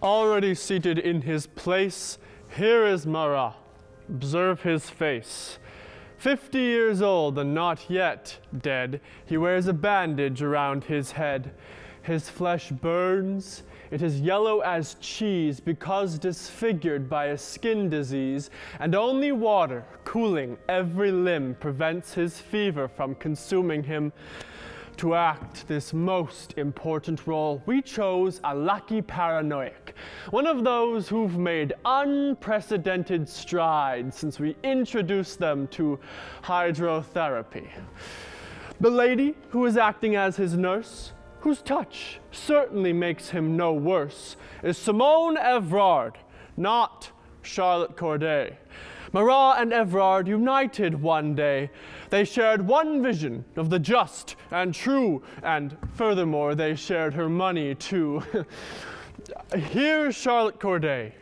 Already seated in his place, here is Marat. Observe his face. 50 years old and not yet dead, he wears a bandage around his head. His flesh burns. It is yellow as cheese because disfigured by a skin disease, and only water, cooling every limb, prevents his fever from consuming him. To act this most important role, we chose a lucky paranoiac, one of those who've made unprecedented strides since we introduced them to hydrotherapy. The lady who is acting as his nurse, whose touch certainly makes him no worse, is Simone Evrard, not Charlotte Corday. Marat and Evrard united one day. They shared one vision of the just and true, and furthermore, they shared her money too. Here's Charlotte Corday,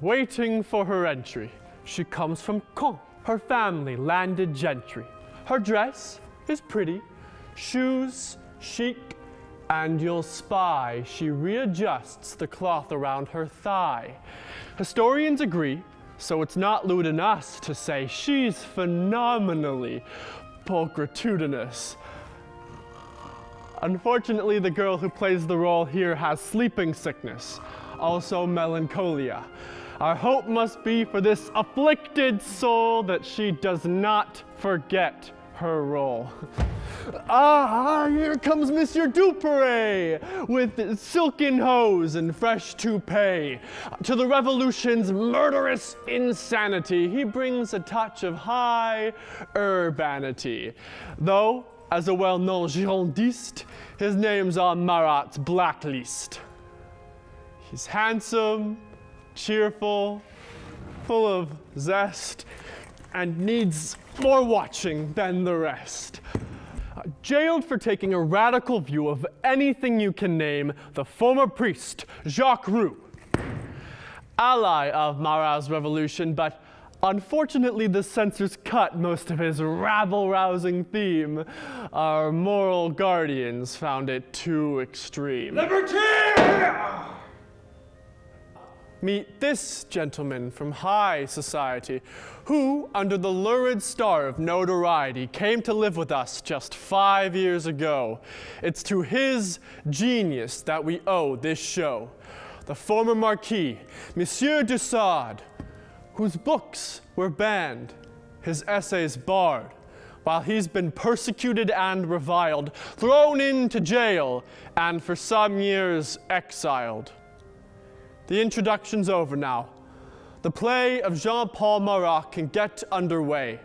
waiting for her entry. She comes from Caen, her family landed gentry. Her dress is pretty, shoes chic, and you'll spy she readjusts the cloth around her thigh. Historians agree, so it's not lewd in us to say she's phenomenally pulchritudinous. Unfortunately, the girl who plays the role here has sleeping sickness, also melancholia. Our hope must be for this afflicted soul that she does not forget her role. Ah, here comes Monsieur Duperret with silken hose and fresh toupee. To the revolution's murderous insanity, he brings a touch of high urbanity. Though, as a well-known Girondiste, his name's on Marat's blacklist. He's handsome, cheerful, full of zest, and needs more watching than the rest. Jailed for taking a radical view of anything you can name, the former priest, Jacques Roux. Ally of Marat's revolution, but unfortunately the censors cut most of his rabble-rousing theme. Our moral guardians found it too extreme. Liberty! Meet this gentleman from high society who, under the lurid star of notoriety, came to live with us just 5 years ago. It's to his genius that we owe this show. The former Marquis, Monsieur de Sade, whose books were banned, his essays barred, while he's been persecuted and reviled, thrown into jail, and for some years exiled. The introduction's over now. The play of Jean-Paul Marat can get underway.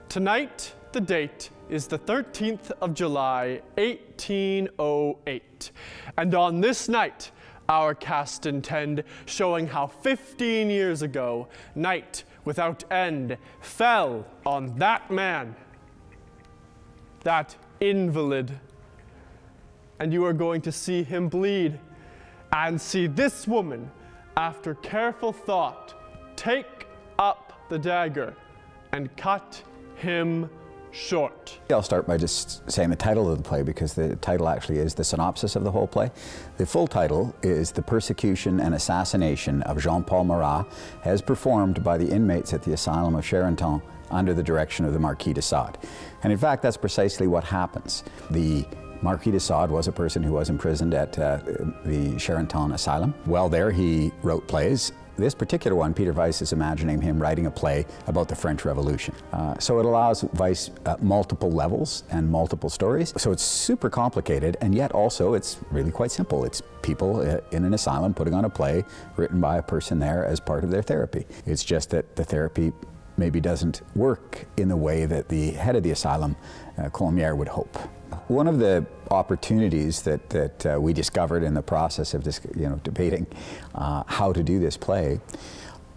Tonight, the date is the 13th of July, 1808. And on this night, our cast intend, showing how 15 years ago, night without end fell on that man, that invalid. And you are going to see him bleed and see this woman, after careful thought, take up the dagger and cut him short. I'll start by just saying the title of the play, because the title actually is the synopsis of the whole play. The full title is The Persecution and Assassination of Jean-Paul Marat, as performed by the inmates at the Asylum of Charenton under the direction of the Marquis de Sade. And in fact, that's precisely what happens. The Marquis de Sade was a person who was imprisoned at the Charenton Asylum. While there, he wrote plays. This particular one, Peter Weiss is imagining him writing a play about the French Revolution. So it allows Weiss multiple levels and multiple stories. So it's super complicated, and yet also it's really quite simple. It's people in an asylum putting on a play written by a person there as part of their therapy. It's just that the therapy maybe doesn't work in the way that the head of the asylum, Colomière, would hope. One of the opportunities that we discovered in the process of debating how to do this play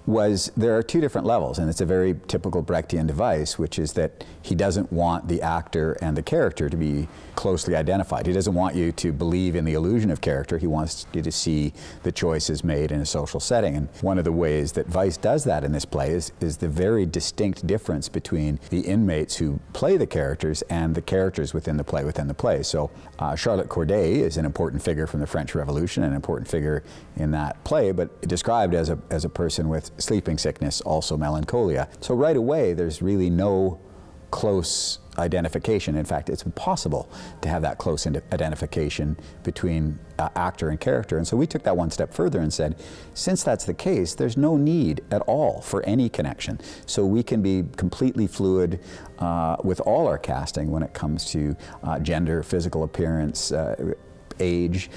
was there are two different levels, and it's a very typical Brechtian device, which is that he doesn't want the actor and the character to be closely identified. He doesn't want you to believe in the illusion of character. He wants you to see the choices made in a social setting. And one of the ways that Weiss does that in this play is the very distinct difference between the inmates who play the characters and the characters within the play. So Charlotte Corday is an important figure from the French Revolution, an important figure in that play, but described as a person with sleeping sickness, also melancholia. So right away, there's really no close identification. In fact, it's impossible to have that close identification between actor and character. And so we took that one step further and said, since that's the case, there's no need at all for any connection. So we can be completely fluid with all our casting when it comes to gender, physical appearance, age,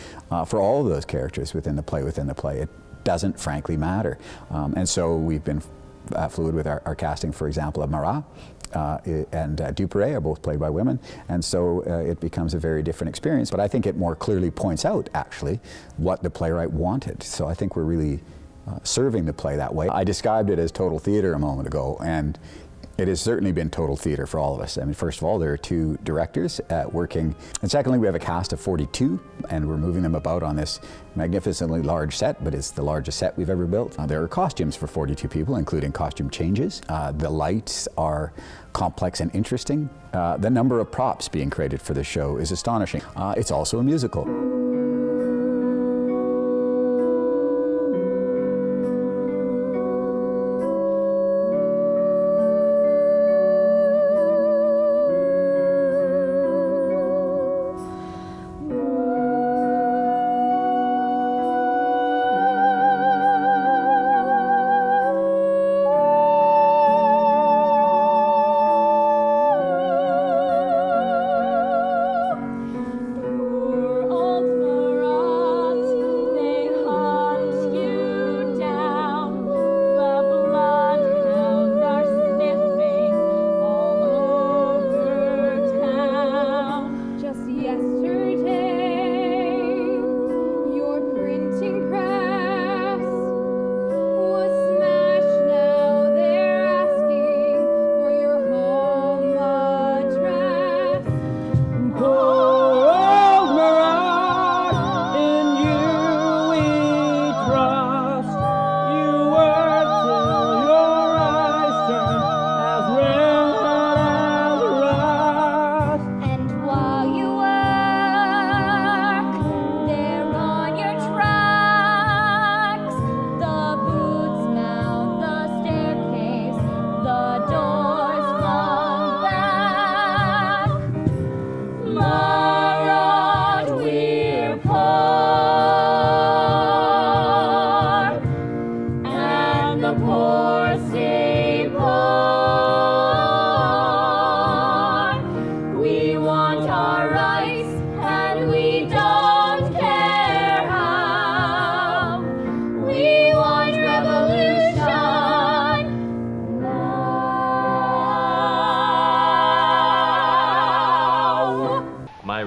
for all of those characters within the play. It doesn't frankly matter. And so we've been fluid with our casting, for example, of Marat and Duperret are both played by women, and so it becomes a very different experience. But I think it more clearly points out, actually, what the playwright wanted. So I think we're really serving the play that way. I described it as total theater a moment ago, and it has certainly been total theater for all of us. I mean, first of all, there are two directors working, and secondly, we have a cast of 42, and we're moving them about on this magnificently large set, but it's the largest set we've ever built. There are costumes for 42 people, including costume changes. The lights are complex and interesting. The number of props being created for the show is astonishing. It's also a musical.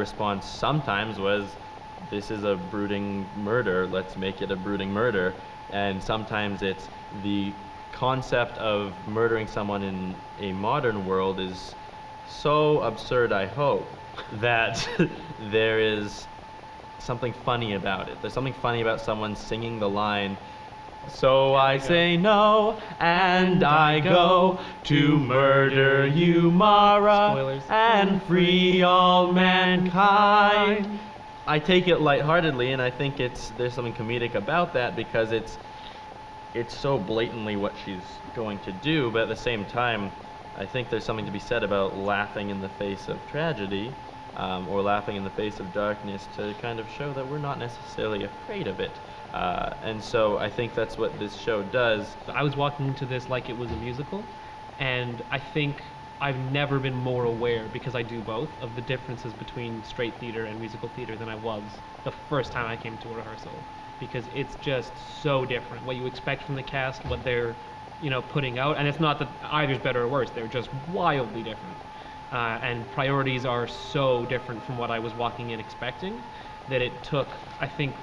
response sometimes was, this is a brooding murder, let's make it a brooding murder. And sometimes it's the concept of murdering someone in a modern world is so absurd, I hope, that there is something funny about it. There's something funny about someone singing the line, "So I say no, and I go to murder you, Mara, Spoilers. and free all mankind." I take it lightheartedly, and I think there's something comedic about that because it's so blatantly what she's going to do, but at the same time, I think there's something to be said about laughing in the face of tragedy, or laughing in the face of darkness to kind of show that we're not necessarily afraid of it. And so I think that's what this show does. I was walking into this like it was a musical, and I think I've never been more aware, because I do both, of the differences between straight theater and musical theater than I was the first time I came to a rehearsal, because it's just so different. What you expect from the cast, what they're, putting out, and it's not that either's better or worse, they're just wildly different. And priorities are so different from what I was walking in expecting, that it took, I think,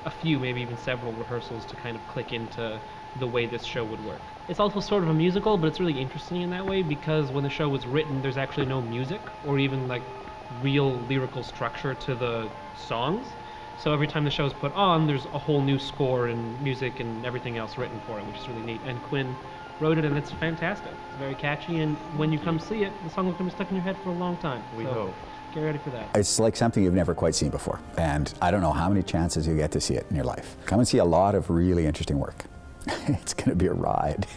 a few, maybe even several rehearsals to kind of click into the way this show would work. It's also sort of a musical, but it's really interesting in that way because when the show was written, there's actually no music or even like real lyrical structure to the songs. So every time the show is put on, there's a whole new score and music and everything else written for it, which is really neat. And Quinn wrote it, and it's fantastic. It's very catchy, and when you come see it, the song will come stuck in your head for a long time. We So hope. get ready for that. It's like something you've never quite seen before, and I don't know how many chances you get to see it in your life. Come and see a lot of really interesting work. It's going to be a ride.